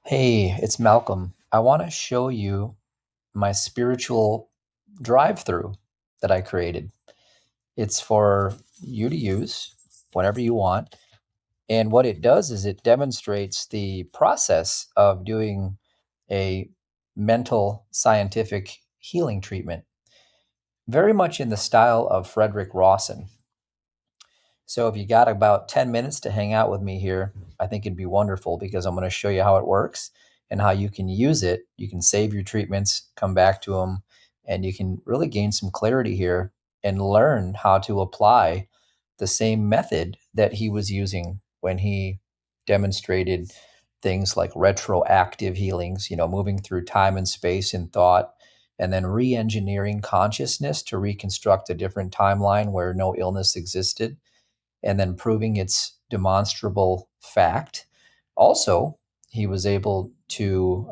Hey, it's Malcolm. I want to show you my spiritual drive-through that I created. It's for you to use whenever you want. And what it does is it demonstrates the process of doing a mental scientific healing treatment, very much in the style of Frederick Rawson. So if you got about 10 minutes to hang out with me here, I think it'd be wonderful because I'm going to show you how it works and how you can use it. You can save your treatments, come back to them, and you can really gain some clarity here and learn how to apply the same method that he was using when he demonstrated things like retroactive healings, moving through time and space in thought, and then re engineering consciousness to reconstruct a different timeline where no illness existed and then proving its demonstrable fact. Also, he was able to,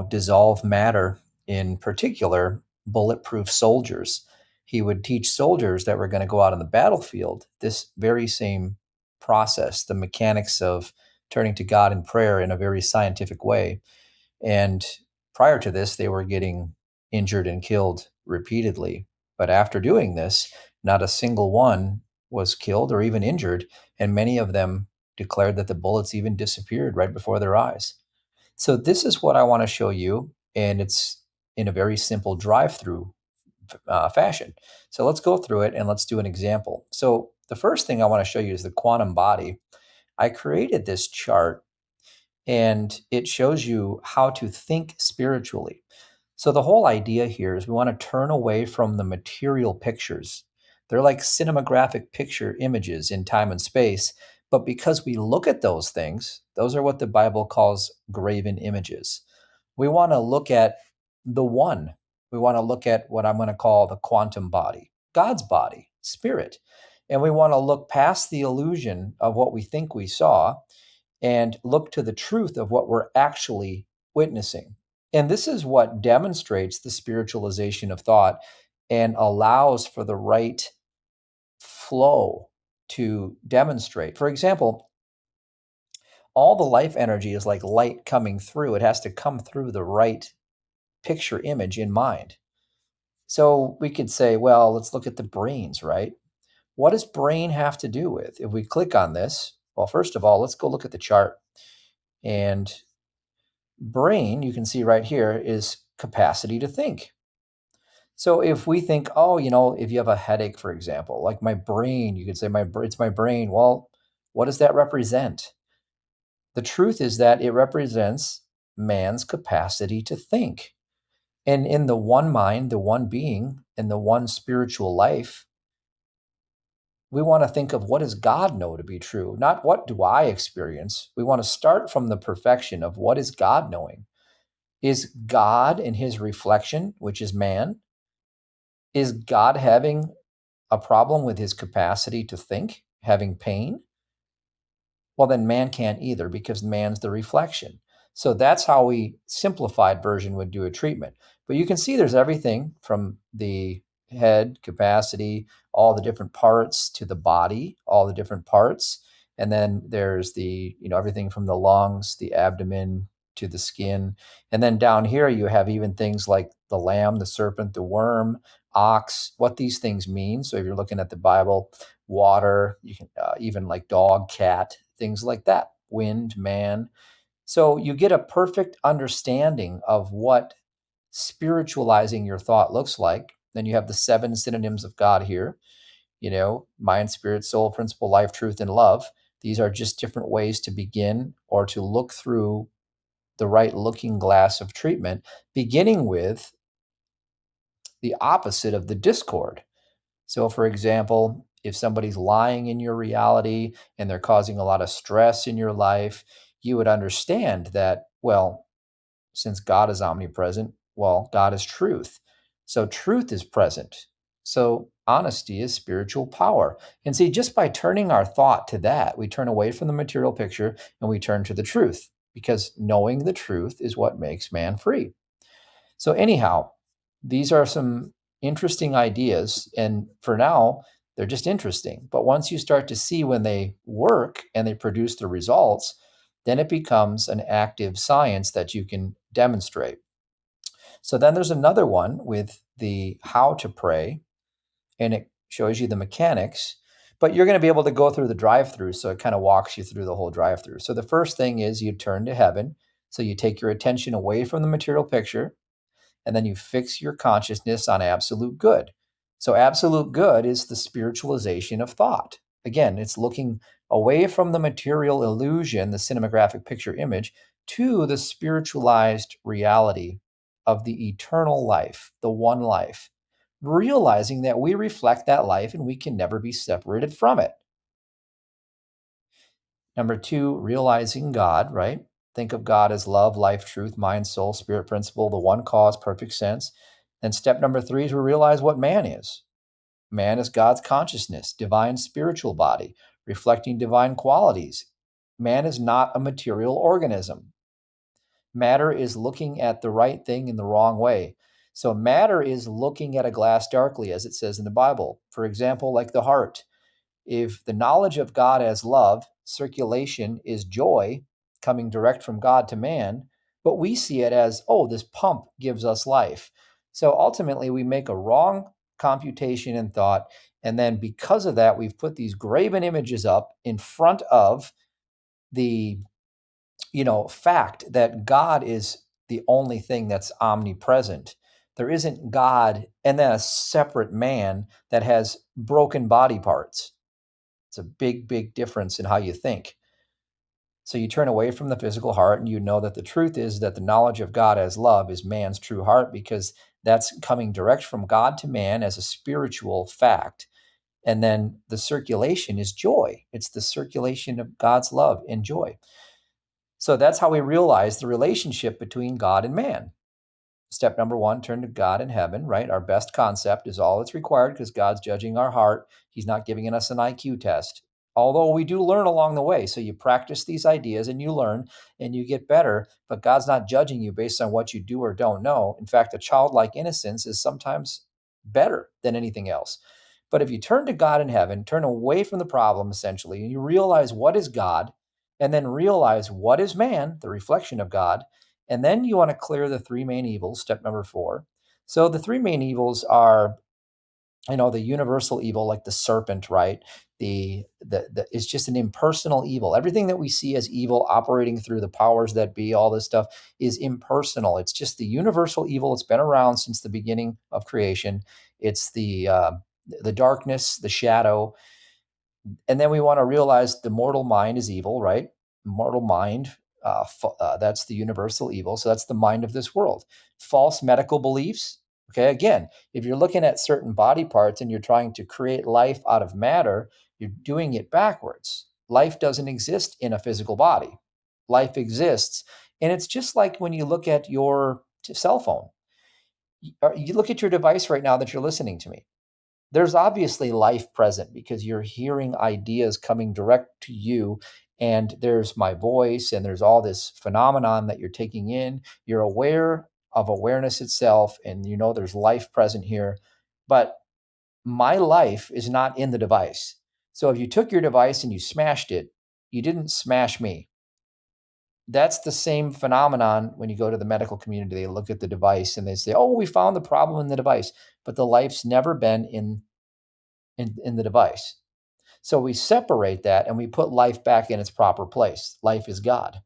dissolve matter, in particular, bulletproof soldiers. He would teach soldiers that were going to go out on the battlefield this very same process, the mechanics of turning to God in prayer in a very scientific way. And prior to this, they were getting injured and killed repeatedly. But after doing this, not a single one was killed or even injured. And many of them declared that the bullets even disappeared right before their eyes. So, this is what I want to show you. And it's in a very simple drive through fashion. So, let's go through it and let's do an example. So, the first thing I want to show you is the quantum body. I created this chart and it shows you how to think spiritually. So, the whole idea here is we want to turn away from the material pictures. They're like cinematographic picture images in time and space. But because we look at those things, those are what the Bible calls graven images. We want to look at the one. We want to look at what I'm going to call the quantum body, God's body, spirit. And we want to look past the illusion of what we think we saw and look to the truth of what we're actually witnessing. And this is what demonstrates the spiritualization of thought and allows for the right flow to demonstrate. For example, all the life energy is like light coming through. It has to come through the right picture image in mind. So we could say, well, let's look at the brains, right? What does brain have to do with? If we click on this, well, first of all, let's go look at the chart. And brain, you can see right here, is capacity to think. So if we think, oh, if you have a headache, for example, like my brain, you could say it's my brain. Well, what does that represent? The truth is that it represents man's capacity to think. And in the one mind, the one being, and the one spiritual life, we want to think of, what does God know to be true? Not what do I experience. We want to start from the perfection of, what is God knowing? Is God in his reflection, which is man, is God having a problem with his capacity to think, having pain? Well, then man can't either, because man's the reflection. So that's how we simplified version would do a treatment. But you can see there's everything from the head capacity, all the different parts, to the body, all the different parts. And then there's everything from the lungs, the abdomen, to the skin. And then down here, you have even things like the lamb, the serpent, the worm, ox, what these things mean. So if you're looking at the Bible, water, you can even like dog, cat, things like that, wind, man. So you get a perfect understanding of what spiritualizing your thought looks like. Then you have the 7 synonyms of God here, mind, spirit, soul, principle, life, truth, and love. These are just different ways to begin or to look through the right looking glass of treatment, beginning with the opposite of the discord. So, for example, if somebody's lying in your reality and they're causing a lot of stress in your life, you would understand that, well, since God is omnipresent, well, God is truth. So, truth is present. So, honesty is spiritual power. And see, just by turning our thought to that, we turn away from the material picture and we turn to the truth, because knowing the truth is what makes man free. So, anyhow, these are some interesting ideas. And for now, they're just interesting. But once you start to see when they work and they produce the results, Then it becomes an active science that you can demonstrate. So then there's another one with the how to pray, and it shows you the mechanics, but you're going to be able to go through the drive-through. So it kind of walks you through the whole drive-through. So the first thing is you turn to heaven. So you take your attention away from the material picture, and then you fix your consciousness on absolute good. So absolute good is the spiritualization of thought. Again, it's looking away from the material illusion, the cinematographic picture image, to the spiritualized reality of the eternal life, the one life, realizing that we reflect that life and we can never be separated from it. Number two, realizing God, right? Think of God as love, life, truth, mind, soul, spirit, principle, the one cause, perfect sense. Then step number three is we realize what man is. Man is God's consciousness, divine spiritual body, reflecting divine qualities. Man is not a material organism. Matter is looking at the right thing in the wrong way. So matter is looking at a glass darkly, as it says in the Bible. For example, like the heart. If the knowledge of God as love, circulation is joy coming direct from God to man, but we see it as, oh, this pump gives us life. So ultimately, we make a wrong computation and thought. And then because of that, we've put these graven images up in front of the fact that God is the only thing that's omnipresent. There isn't God and then a separate man that has broken body parts. It's a big, big difference in how you think. So you turn away from the physical heart and you know that the truth is that the knowledge of God as love is man's true heart, because that's coming direct from God to man as a spiritual fact. And then the circulation is joy. It's the circulation of God's love and joy. So that's how we realize the relationship between God and man. Step number one, turn to God in heaven, right? Our best concept is all that's required because God's judging our heart. He's not giving us an IQ test. Although we do learn along the way. So you practice these ideas and you learn and you get better, but God's not judging you based on what you do or don't know. In fact, a childlike innocence is sometimes better than anything else. But if you turn to God in heaven, turn away from the problem essentially, and you realize what is God, and then realize what is man, the reflection of God, and then you want to clear the three main evils, step number four. So the three main evils are, the universal evil, like the serpent, right? The is just an impersonal evil. Everything that we see as evil operating through the powers that be, all this stuff is impersonal. It's just the universal evil. It's been around since the beginning of creation. It's the darkness, the shadow, and then we want to realize the mortal mind is evil, right? Mortal mind, that's the universal evil. So that's the mind of this world. False medical beliefs. Okay, again, if you're looking at certain body parts and you're trying to create life out of matter, you're doing it backwards. Life doesn't exist in a physical body. Life exists. And it's just like when you look at your cell phone. You look at your device right now that you're listening to me. There's obviously life present because you're hearing ideas coming direct to you, and there's my voice and there's all this phenomenon that you're taking in. You're aware of awareness itself, and there's life present here, but my life is not in the device. So if you took your device and you smashed it, you didn't smash me. That's the same phenomenon when you go to the medical community. They look at the device and they say, oh, we found the problem in the device, but the life's never been in the device. So we separate that and we put life back in its proper place. Life is God.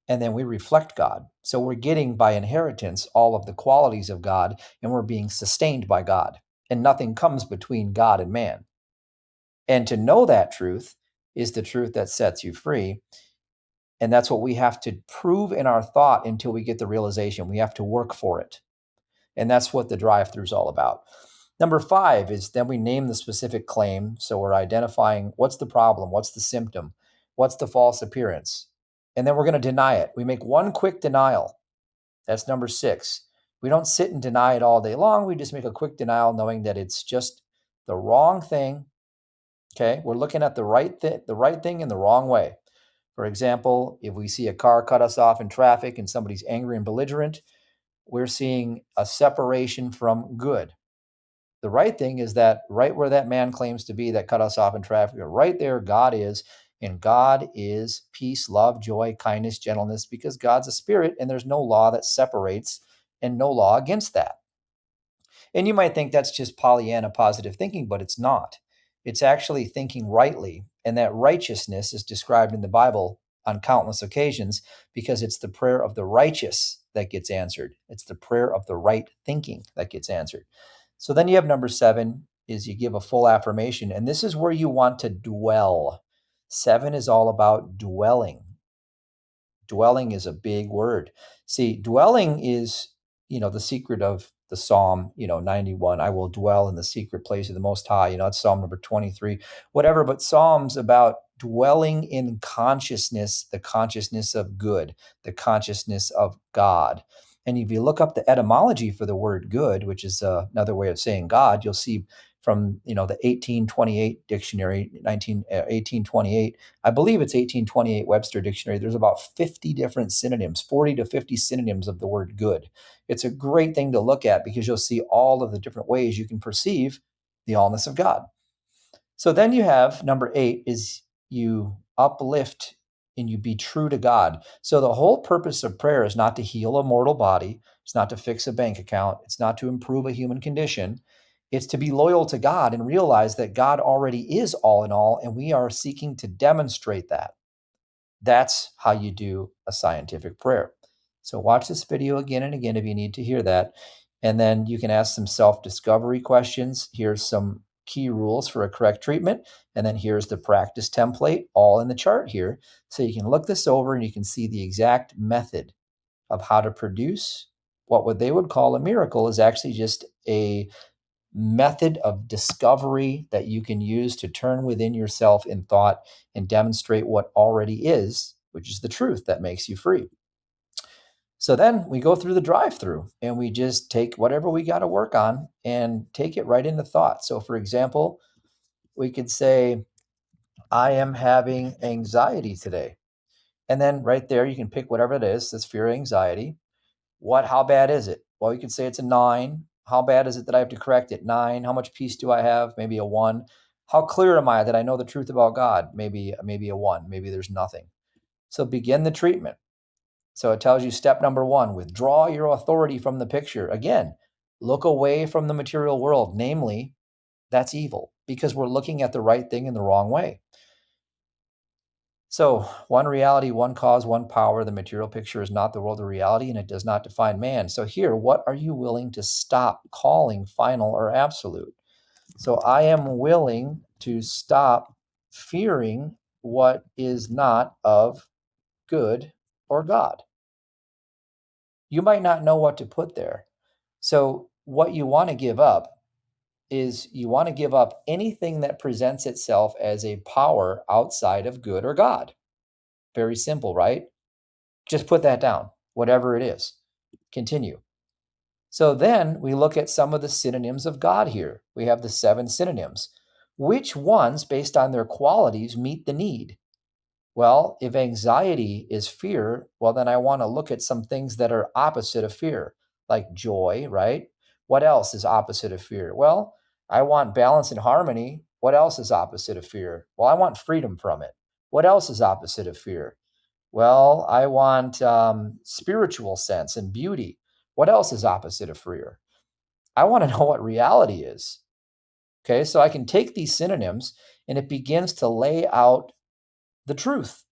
And then we reflect God. So we're getting by inheritance all of the qualities of God, and we're being sustained by God. And nothing comes between God and man. And to know that truth is the truth that sets you free. And that's what we have to prove in our thought until we get the realization. We have to work for it. And that's what the drive-through is all about. Number five is then we name the specific claim. So we're identifying what's the problem, what's the symptom, what's the false appearance. And then we're going to deny it. We make one quick denial. That's number six. We don't sit and deny it all day long. We just make a quick denial knowing that it's just the wrong thing. Okay, we're looking at the right thing in the wrong way. For example, if we see a car cut us off in traffic and somebody's angry and belligerent, we're seeing a separation from good. The right thing is that right where that man claims to be that cut us off in traffic, right there, God is, And God is peace, love, joy, kindness, gentleness, because God's a spirit and there's no law that separates and no law against that. And you might think that's just Pollyanna positive thinking, but it's not. It's actually thinking rightly. And that righteousness is described in the Bible on countless occasions because it's the prayer of the righteous that gets answered. It's the prayer of the right thinking that gets answered. So then you have number 7 is you give a full affirmation. And this is where you want to dwell. 7 is all about dwelling. Dwelling is a big word. See, dwelling is, the secret of the Psalm, 91. I will dwell in the secret place of the Most High. It's Psalm number 23, whatever. But Psalms about dwelling in consciousness, the consciousness of good, the consciousness of God. And if you look up the etymology for the word good, which is another way of saying God, you'll see from, the 1828 dictionary, 1828, I believe it's 1828 Webster Dictionary. There's about 50 different synonyms, 40 to 50 synonyms of the word good. It's a great thing to look at because you'll see all of the different ways you can perceive the allness of God. So then you have number 8 is you uplift and you be true to God. So the whole purpose of prayer is not to heal a mortal body. It's not to fix a bank account. It's not to improve a human condition. It's to be loyal to God and realize that God already is all in all, and we are seeking to demonstrate that. That's how you do a scientific prayer. So watch this video again and again if you need to hear that. And then you can ask some self-discovery questions. Here's some key rules for a correct treatment. And then here's the practice template, all in the chart here. So you can look this over and you can see the exact method of how to produce what they would call a miracle is actually just a method of discovery that you can use to turn within yourself in thought and demonstrate what already is, which is the truth that makes you free. So then we go through the drive-through and we just take whatever we got to work on and take it right into thought. So for example, we could say, I am having anxiety today. And then right there, you can pick whatever it is, that's fear or anxiety. How bad is it? Well, you could say it's a 9. How bad is it that I have to correct it? 9. How much peace do I have? Maybe a 1. How clear am I that I know the truth about God? Maybe a 1. Maybe there's nothing. So begin the treatment. So it tells you step number 1, withdraw your authority from the picture. Again, look away from the material world. Namely, that's evil because we're looking at the right thing in the wrong way. So, one reality, one cause, one power. The material picture is not the world of reality, and it does not define man. So here, what are you willing to stop calling final or absolute? So I am willing to stop fearing what is not of good or God. You might not know what to put there. So what you want to give up is you want to give up anything that presents itself as a power outside of good or God. Very simple, right? Just put that down, whatever it is. Continue. So then we look at some of the synonyms of God here. We have the 7 synonyms. Which ones, based on their qualities, meet the need? Well, if anxiety is fear, well, then I want to look at some things that are opposite of fear, like joy, right? What else is opposite of fear? Well, I want balance and harmony. What else is opposite of fear? Well, I want freedom from it. What else is opposite of fear? Well, I want spiritual sense and beauty. What else is opposite of fear? I want to know what reality is. Okay, so I can take these synonyms and it begins to lay out the truth.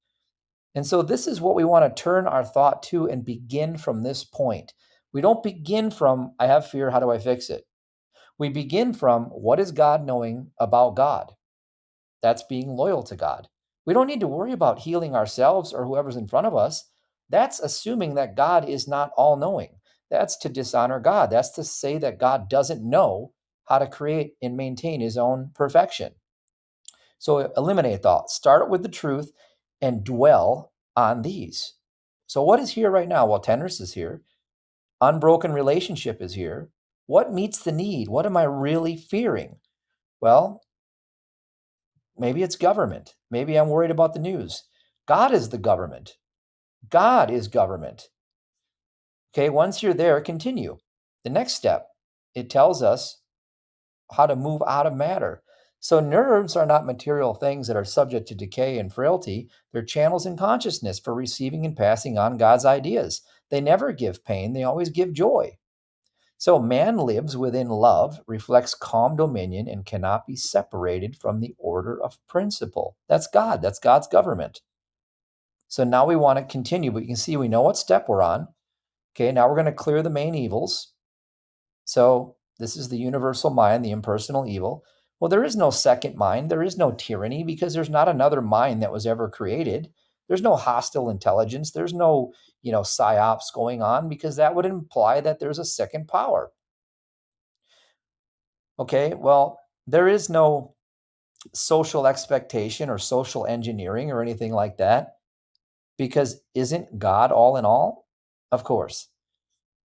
And so this is what we want to turn our thought to and begin from this point. We don't begin from, I have fear, how do I fix it? We begin from, what is God knowing about God? That's being loyal to God. We don't need to worry about healing ourselves or whoever's in front of us. That's assuming that God is not all-knowing. That's to dishonor God. That's to say that God doesn't know how to create and maintain his own perfection. So eliminate thought. Start with the truth and dwell on these. So what is here right now? Well, tenderness is here. Unbroken relationship is here. What meets the need? What am I really fearing? Well, maybe it's government. Maybe I'm worried about the news. God is the government. God is government. Okay, once you're there, continue. The next step, it tells us how to move out of matter. So nerves are not material things that are subject to decay and frailty. They're channels in consciousness for receiving and passing on God's ideas. They never give pain, they always give joy. So man lives within love, reflects calm dominion, and cannot be separated from the order of principle. That's God. That's God's government. So now we want to continue, but you can see we know what step we're on. Okay, now we're going to clear the main evils. So this is the universal mind, the impersonal evil. Well, there is no second mind. There is no tyranny because there's not another mind that was ever created. There's no hostile intelligence. There's no, psyops going on because that would imply that there's a second power. Okay, well, there is no social expectation or social engineering or anything like that because isn't God all in all? Of course.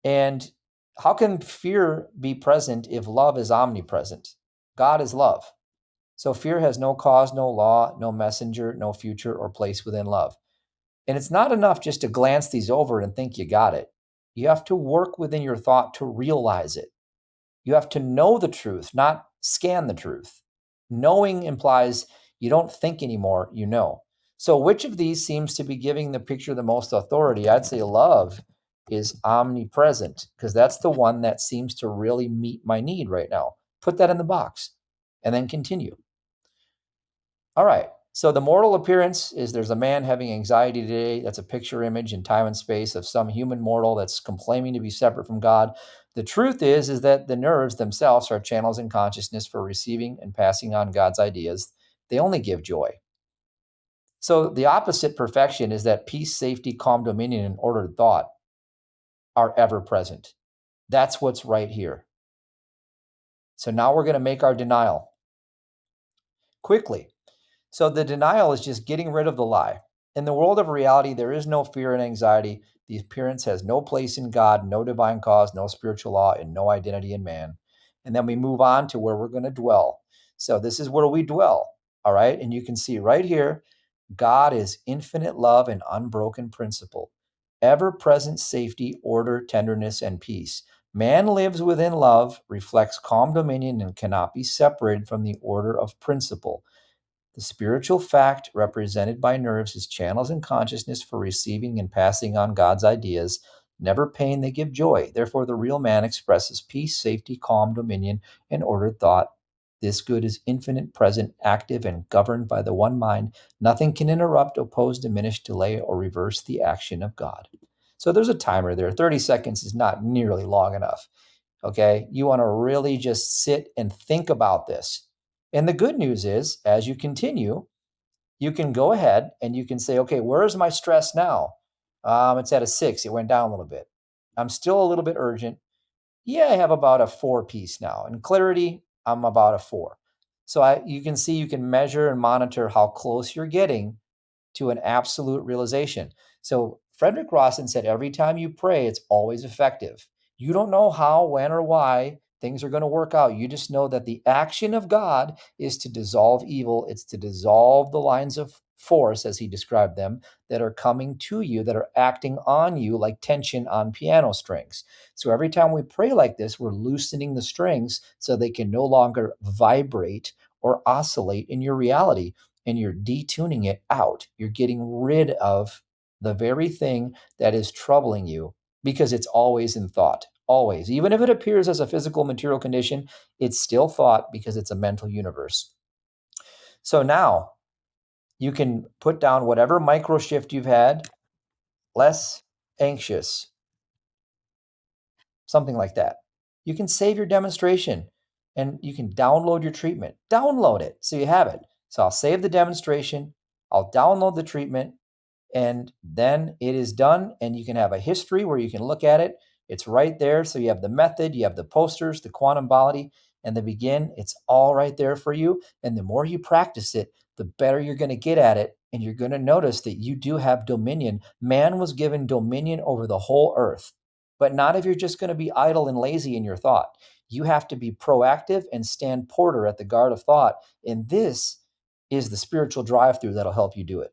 And how can fear be present if love is omnipresent? God is love. So fear has no cause, no law, no messenger, no future or place within love. And it's not enough just to glance these over and think you got it. You have to work within your thought to realize it. You have to know the truth, not scan the truth. Knowing implies you don't think anymore, you know. So, which of these seems to be giving the picture the most authority? I'd say love is omnipresent because that's the one that seems to really meet my need right now. Put that in the box and then continue. All right. So the mortal appearance is there's a man having anxiety today. That's a picture image in time and space of some human mortal that's claiming to be separate from God. The truth is that the nerves themselves are channels in consciousness for receiving and passing on God's ideas. They only give joy. So the opposite perfection is that peace, safety, calm dominion, and ordered thought are ever present. That's what's right here. So now we're going to make our denial quickly. So the denial is just getting rid of the lie. In the world of reality, there is no fear and anxiety. The appearance has no place in God, no divine cause, no spiritual law, and no identity in man. And then we move on to where we're going to dwell. So this is where we dwell. All right. And you can see right here, God is infinite love and unbroken principle, ever present safety, order, tenderness, and peace. Man lives within love, reflects calm dominion, and cannot be separated from the order of principle. The spiritual fact represented by nerves is channels in consciousness for receiving and passing on God's ideas. Never pain, they give joy. Therefore, the real man expresses peace, safety, calm, dominion, and ordered thought. This good is infinite, present, active, and governed by the one mind. Nothing can interrupt, oppose, diminish, delay, or reverse the action of God. So there's a timer there. 30 seconds is not nearly long enough. Okay. You want to really just sit and think about this. And the good news is, as you continue, you can go ahead and you can say, okay, where's my stress now? It's at a 6. It went down a little bit. I'm still a little bit urgent. Yeah, I have about a 4 piece now. And clarity, I'm about a 4. So you can see, you can measure and monitor how close you're getting to an absolute realization. So Frederick Rawson said, every time you pray, it's always effective. You don't know how, when, or why things are going to work out. You just know that the action of God is to dissolve evil. It's to dissolve the lines of force, as he described them, that are coming to you, that are acting on you like tension on piano strings. So every time we pray like this, we're loosening the strings so they can no longer vibrate or oscillate in your reality, and you're detuning it out. You're getting rid of the very thing that is troubling you because it's always in thought, always. Even if it appears as a physical material condition, it's still thought because it's a mental universe. So now you can put down whatever micro shift you've had, less anxious, something like that. You can save your demonstration and you can download your treatment. Download it so you have it. So I'll save the demonstration, I'll download the treatment, and then it is done. And you can have a history where you can look at it. It's right there. So you have the method, you have the posters, the quantum body, and the begin. It's all right there for you. And the more you practice it, the better you're going to get at it. And you're going to notice that you do have dominion. Man was given dominion over the whole earth, but not if you're just going to be idle and lazy in your thought. You have to be proactive and stand porter at the guard of thought. And this is the spiritual drive-through that'll help you do it.